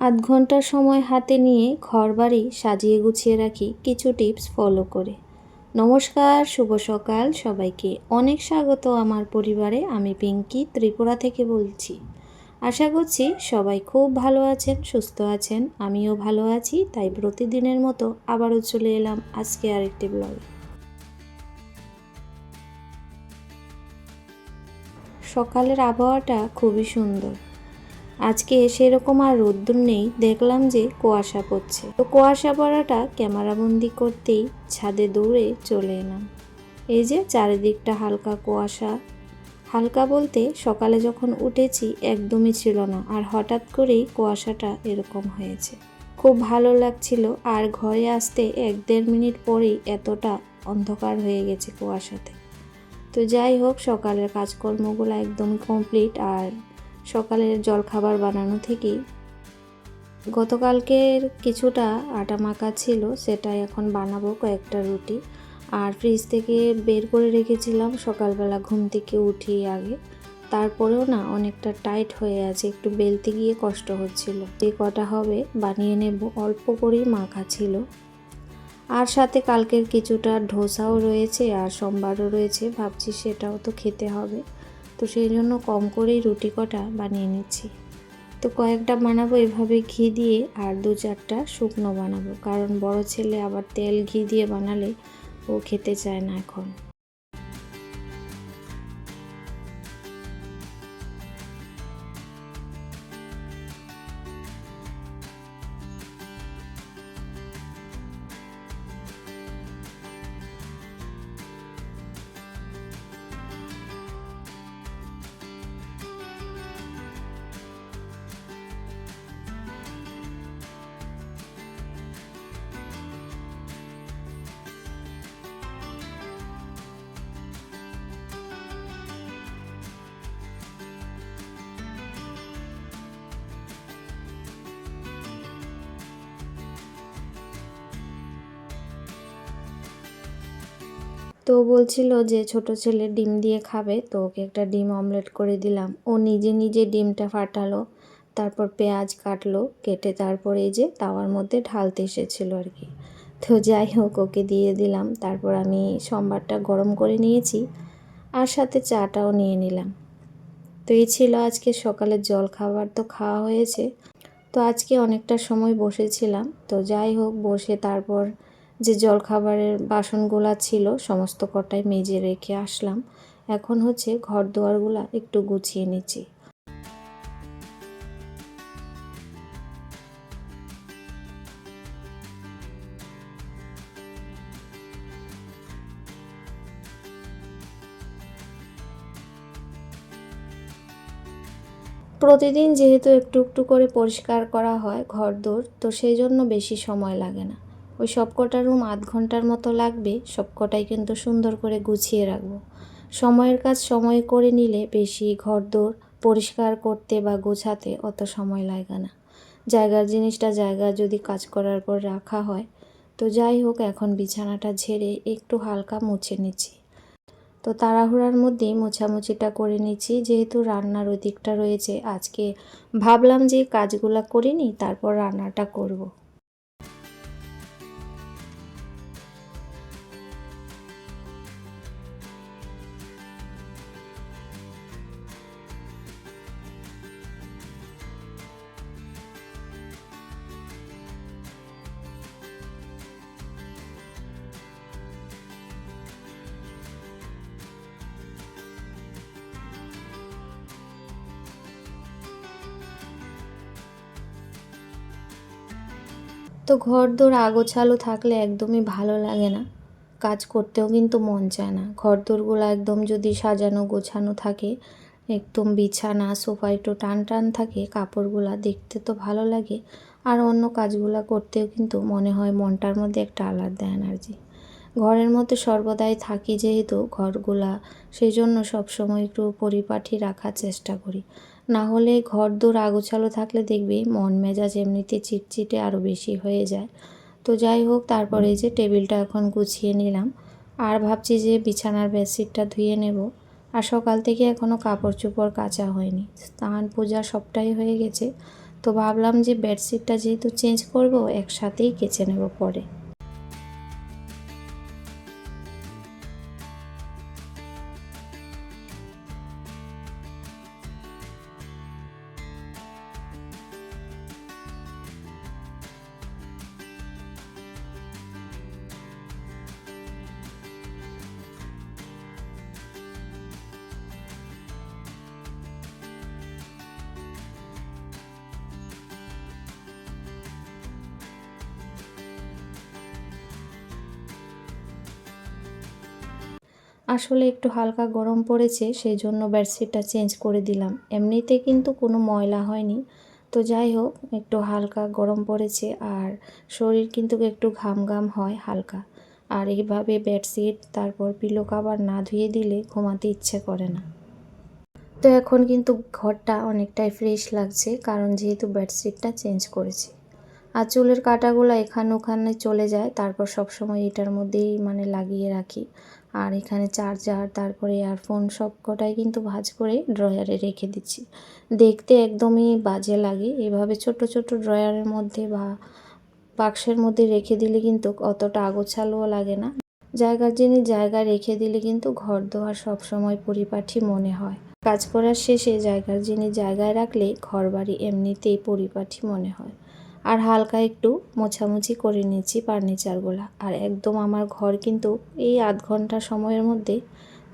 আধ ঘন্টা সময় হাতে নিয়ে ঘরবাড়ি সাজিয়ে গুছিয়ে রাখি কিছু টিপস ফলো করে। নমস্কার, শুভ সকাল সবাইকে। অনেক স্বাগত আমার পরিবারে। আমি পিঙ্কি ত্রিপুরা থেকে বলছি। আশা করছি সবাই খুব ভালো আছেন, সুস্থ আছেন। আমিও ভালো আছি। তাই প্রতিদিনের মতো আবারও চলে এলাম আজকে আরেকটি ব্লগে। সকালের আবহাওয়াটা খুবই সুন্দর। আজকে সেরকম আর রোদ্দুর নেই, দেখলাম যে কুয়াশা পড়ছে। তো কুয়াশা পড়াটা ক্যামেরাবন্দি করতেই ছাদে দৌড়ে চলে এলাম। এই যে চারিদিকটা হালকা কুয়াশা, হালকা বলতে সকালে যখন উঠেছি একদমই ছিল না, আর হঠাৎ করেই কুয়াশাটা এরকম হয়েছে। খুব ভালো লাগছিল। আর ঘরে আসতে 1-1.5 মিনিট পরেই এতটা অন্ধকার হয়ে গেছে কুয়াশাতে। তো যাই হোক, সকালের কাজকর্মগুলো একদম কমপ্লিট। আর সকালের জলখাবার বানানো থেকেই গতকালকের কিছুটা আটা মাখা ছিল, সেটাই এখন বানাবো কয়েকটা রুটি। আর ফ্রিজ থেকে বের করে রেখেছিলাম সকালবেলা ঘুম থেকে উঠি আগে। তারপরেও না অনেকটা টাইট হয়ে আছে, একটু বেলতে গিয়ে কষ্ট হচ্ছিল। যে কটা হবে বানিয়ে নেব, অল্প করেই মাখা ছিল। আর সাথে কালকের কিছুটা ধোসাও রয়েছে আর সোমবারও রয়েছে, ভাবছি সেটাও তো খেতে হবে। তো সেই জন্য কম করেই রুটি কটা বানিয়ে নিচ্ছি। তো কয়েকটা বানাবো এভাবে ঘি দিয়ে, আর 2-4টা শুকনো বানাবো, কারণ বড় ছেলে আবার তেল ঘি দিয়ে বানালে ও খেতে চায় না এখন। তো বলছিল যে ছোট ছেলে ডিম দিয়ে খাবে, তো ওকে একটা ডিম অমলেট করে দিলাম। ও নিজে নিজে ডিমটা ফাটালো, তারপর পেঁয়াজ কাটলো, কেটে তারপর এই যে তাওয়ার মধ্যে ঢালতে এসেছিল আর কি। তো যাই হোক, ওকে দিয়ে দিলাম। তারপর আমি সোমবারটা গরম করে নিয়েছি, আর সাথে চাটাও নিয়ে নিলাম। তো এই ছিল আজকে সকালের জল খাবার। তো খাওয়া হয়েছে। তো আজকে অনেকটা সময় বসেছিলাম। তো যাই হোক, বসে তারপর যে জলখাবারের বাসনগুলা ছিল সমস্ত কটাই মেজে রেখে আসলাম। এখন হচ্ছে ঘর দুয়ারগুলা একটু গুছিয়ে নিচ্ছি। প্রতিদিন যেহেতু একটু একটু করে পরিষ্কার করা হয় ঘরদোর, তো সেই জন্য বেশি সময় লাগে না। ওই সবকটা রুম আধ ঘন্টার মতো লাগবে, সবকটাই কিন্তু সুন্দর করে গুছিয়ে রাখবো। সময়ের কাজ সময় করে নিলে বেশি ঘরদোর পরিষ্কার করতে বা গোছাতে অত সময় লাগে না। জায়গার জিনিসটা জায়গা যদি কাজ করার পর রাখা হয়। তো যাই হোক, এখন বিছানাটা ঝেড়ে একটু হালকা মুছে নিচ্ছি। তো তাড়াহুড়ার মধ্যেই মোছামুছিটা করে নিচ্ছি, যেহেতু রান্নার ওই দিকটা রয়েছে। আজকে ভাবলাম যে কাজগুলা করে নিই, তারপর রান্নাটা করব। তো ঘরদোর আগোছালো থাকলে একদমই ভালো লাগে না, কাজ করতেও কিন্তু মন চায় না। ঘরদোরগুলো একদম যদি সাজানো গোছানো থাকে, একদম বিছানা সোফা একটু টান টান থাকে, কাপড়গুলা দেখতে তো ভালো লাগে। আর অন্য কাজগুলা করতেও কিন্তু মনে হয় মনটার মধ্যে একটা আলাদা এনার্জি। ঘরের মধ্যে সর্বদাই থাকি যেহেতু ঘরগুলা, সেই জন্য সবসময় একটু পরিপাটি রাখার চেষ্টা করি। না হলে ঘরদোর আগোছালো থাকলে দেখবি মন মেজাজ এমনিতে চিটচিটে আরও বেশি হয়ে যায়। তো যাই হোক, তারপরে যে টেবিলটা এখন গুছিয়ে নিলাম। আর ভাবছি যে বিছানার বেডশিটটা ধুয়ে নেব। আর সকাল থেকে এখনও কাপড় চোপড় কাচা হয়নি, স্নান পূজা সবটাই হয়ে গেছে। তো ভাবলাম যে বেডশিটটা যেহেতু চেঞ্জ করব একসাথেই কেচে নেব পরে। আসলে একটু হালকা গরম পড়েছে, সেই জন্য বেডশিটটা চেঞ্জ করে দিলাম। এমনিতে কিন্তু কোনো ময়লা হয়নি। তো যাই হোক, একটু হালকা গরম পড়েছে আর শরীর কিন্তু একটু ঘাম ঘাম হয় হালকা। আর এইভাবে বেডশিট তারপর পিলো কভার না ধুয়ে দিলে ঘুমাতে ইচ্ছে করে না। তো এখন কিন্তু ঘরটা অনেকটাই ফ্রেশ লাগছে, কারণ যেহেতু বেডশিটটা চেঞ্জ করেছি। আর চুলের কাঁটাগুলো এখানে ওখানে চলে যায়, তারপর সবসময় এটার মধ্যেই লাগিয়ে রাখি। আর এখানে চার্জার, তারপরে ইয়ারফোন সব কটাই কিন্তু ভাঁজ করে ড্রয়ারে রেখে দিচ্ছি। দেখতে একদমই বাজে লাগে। এভাবে ছোট ছোট ড্রয়ারের মধ্যে বা বাক্সের মধ্যে রেখে দিলে কিন্তু অতটা আগোছালোও লাগে না। জায়গার জিনিস জায়গায় রেখে দিলে কিন্তু ঘর দোয়ার সবসময় পরিপাটি মনে হয়। কাজ করার শেষে জায়গার জিনিস জায়গায় রাখলে ঘরবাড়ি এমনিতেই পরিপাটি মনে হয়। আর হালকা একটু মোছামুছি করে নিচ্ছি ফার্নিচারগুলো। আর একদম আমার ঘর কিন্তু এই আধ ঘন্টা সময়ের মধ্যে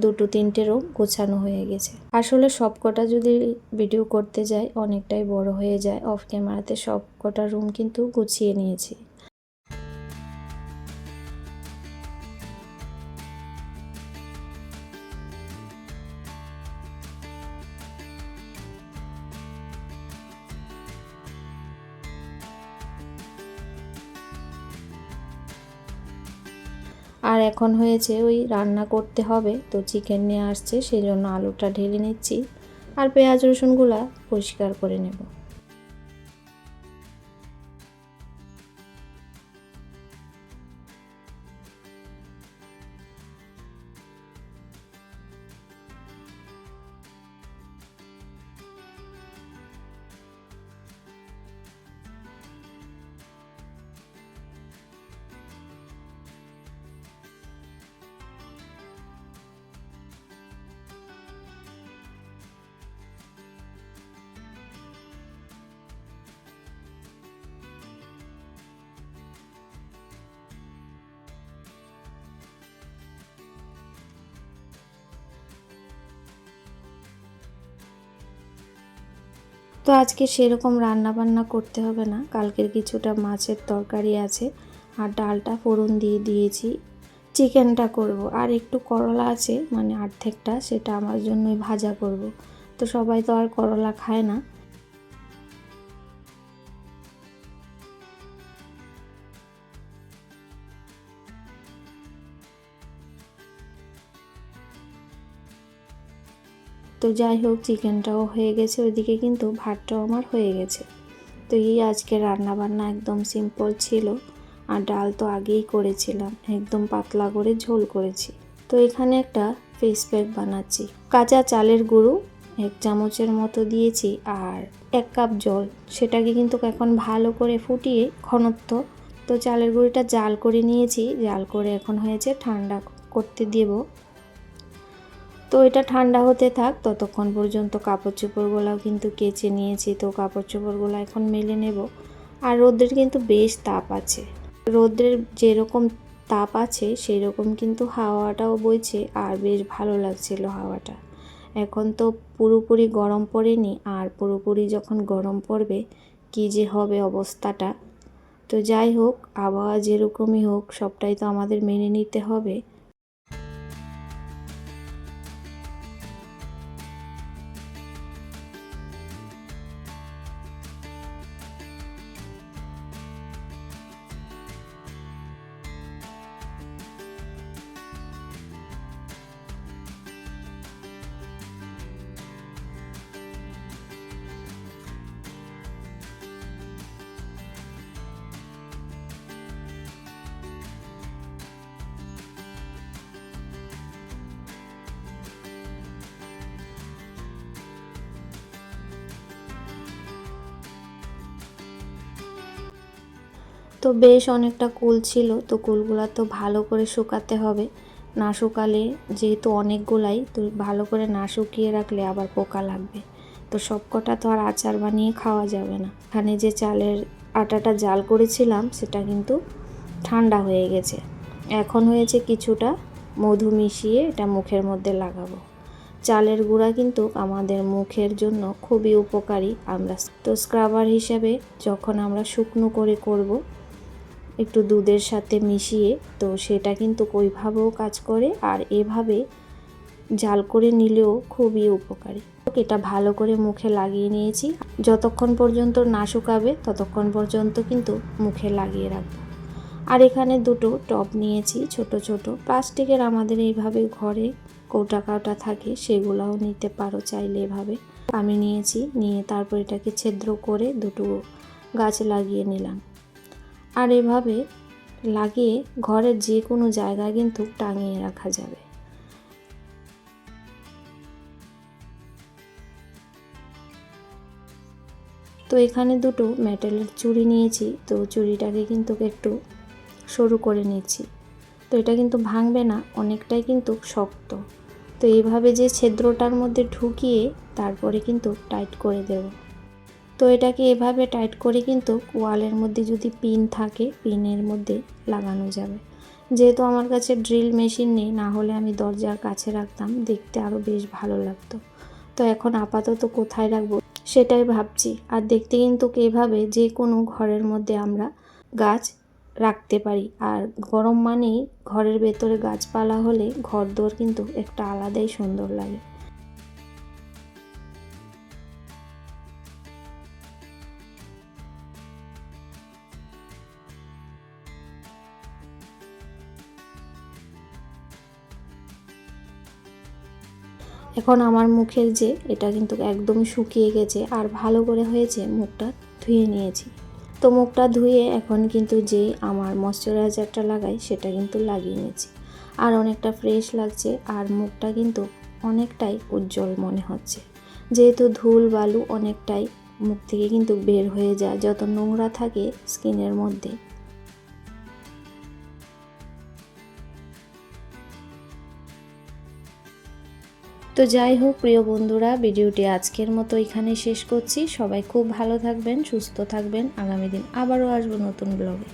2-3টে রুম গোছানো হয়ে গেছে। আসলে সব কটা যদি ভিডিও করতে যাই অনেকটাই বড় হয়ে যায়। অফ ক্যামেরাতে সব কটা রুম কিন্তু গুছিয়ে নিয়েছি। আর এখন হয়েছে ওই রান্না করতে হবে, তো চিকেন নিয়ে আসছে, সেই জন্য আলুটা ঢেলে নিচ্ছি আর পেঁয়াজ রসুনগুলা পরিষ্কার করে নেব। তো আজকে সেরকম রান্না বান্না করতে হবে না, কালকের কিছুটা মাছের তরকারি আছে আর ডালটা ফোড়ন দিয়ে দিয়েছি। চিকেনটা করব আর একটু করলা আছে অর্ধেকটা, সেটা আমার জন্যই ভাজা করব। তো সবাই তো আর করলা খায় না। তো যাই হোক, চিকেনটাও হয়ে গেছে, ওইদিকে কিন্তু ভাতটাও আমার হয়ে গেছে। তো এই আজকে রান্না বান্না একদম সিম্পল ছিল। আর ডাল তো আগেই করেছিলাম, একদম পাতলা করে ঝোল করেছি। তো এখানে একটা ফেস প্যাক বানাচ্ছি। কাঁচা চালের গুঁড়ো 1 চামচের মতো দিয়েছি আর 1 কাপ জল, সেটাকে কিন্তু এখন ভালো করে ফুটিয়ে ঘনত্ব। তো চালের গুঁড়োটা জাল করে নিয়েছি, জাল করে এখন হয়েছে ঠান্ডা করতে দেব। তো এটা ঠান্ডা হতে থাক, ততক্ষণ পর্যন্ত কাপড় চোপড়গুলোও কিন্তু কেচে নিয়েছি। তো কাপড় চোপড়গুলো এখন মেলে নেব। আর রোদ্রের কিন্তু বেশ তাপ আছে, রোদ্রের যেরকম তাপ আছে সেই রকম কিন্তু হাওয়াটাও বইছে আর বেশ ভালো লাগছিল হাওয়াটা। এখন তো পুরোপুরি গরম পড়েনি, আর পুরোপুরি যখন গরম পড়বে কী যে হবে অবস্থাটা। তো যাই হোক, আবহাওয়া যেরকমই হোক সবটাই তো আমাদের মেনে নিতে হবে। তো বেশ অনেকটা কুল ছিল, তো কুলগুলা তো ভালো করে শুকাতে হবে, না শুকালে যেহেতু অনেকগুলাই, তো ভালো করে না শুকিয়ে রাখলে আবার পোকা লাগবে। তো সব কটা তো আর আচার বানিয়ে খাওয়া যাবে না। এখানে যে চালের আটাটা জাল করেছিলাম সেটা কিন্তু ঠান্ডা হয়ে গেছে। এখন হয়েছে কিছুটা মধু মিশিয়ে এটা মুখের মধ্যে লাগাবো। চালের গুঁড়া কিন্তু আমাদের মুখের জন্য খুবই উপকারী। আমরা তো স্ক্রাবার হিসেবে যখন আমরা শুকনো করে করব একটু দুধের সাথে মিশিয়ে, তো সেটা কিন্তু ওইভাবেও কাজ করে, আর এভাবে জাল করে নিলেও খুবই উপকারী। এটা ভালো করে মুখে লাগিয়ে নিয়েছি। যতক্ষণ পর্যন্ত না শুকাবে ততক্ষণ পর্যন্ত কিন্তু মুখে লাগিয়ে রাখবো। আর এখানে দুটো টব নিয়েছি ছোট ছোট প্লাস্টিকের, আমাদের এইভাবে ঘরে কৌটা কাটা থাকে, সেগুলোও নিতে পারো চাইলে। এভাবে আমি নিয়েছি, নিয়ে তারপর এটাকে ছিদ্র করে দুটো গাছ লাগিয়ে নিলাম। আর এভাবে লাগিয়ে ঘরের যে কোনো জায়গায় কিন্তু টাঙিয়ে রাখা যাবে। তো এখানে দুটো মেটালের চুড়ি নিয়েছি, তো চুড়িটাকে কিন্তু একটু সরু করে নিচ্ছি। তো এটা কিন্তু ভাঙবে না, অনেকটাই কিন্তু শক্ত। তো এইভাবে যে ছিদ্রটার মধ্যে ঢুকিয়ে তারপরে কিন্তু টাইট করে দেব। তো এটাকে এভাবে টাইট করে কিন্তু ওয়ালের মধ্যে যদি পিন থাকে পিনের মধ্যে লাগানো যাবে। যেহেতু আমার কাছে ড্রিল মেশিন নেই, না হলে আমি দরজার কাছে রাখতাম, দেখতে আরও বেশ ভালো লাগতো। তো এখন আপাতত কোথায় রাখবো সেটাই ভাবছি। আর দেখতে কিন্তু এভাবে যে কোনো ঘরের মধ্যে আমরা গাছ রাখতে পারি। আর গরম মানেই ঘরের ভেতরে গাছপালা হলে ঘরদোর কিন্তু একটা আলাদাই সুন্দর লাগে। এখন আমার মুখের যে এটা কিন্তু একদম শুকিয়ে গেছে, আর ভালো করে হয়েছে মুখটা ধুয়ে নিয়েছি। তো মুখটা ধুয়ে এখন কিন্তু যে আমার ময়শ্চারাইজারটা লাগাই সেটা কিন্তু লাগিয়ে নিয়েছি। আর অনেকটা ফ্রেশ লাগছে, আর মুখটা কিন্তু অনেকটাই উজ্জ্বল মনে হচ্ছে। যেহেতু ধুল বালু অনেকটাই মুখ থেকে কিন্তু বের হয়ে যায়, যত নোংরা থাকে স্কিনের মধ্যে। তো যাই হোক প্রিয় বন্ধুরা, ভিডিওটি আজকের মতো এখানে শেষ করছি। সবাই খুব ভালো থাকবেন, সুস্থ থাকবেন। আগামী দিন আবারও আসবো নতুন ব্লগে।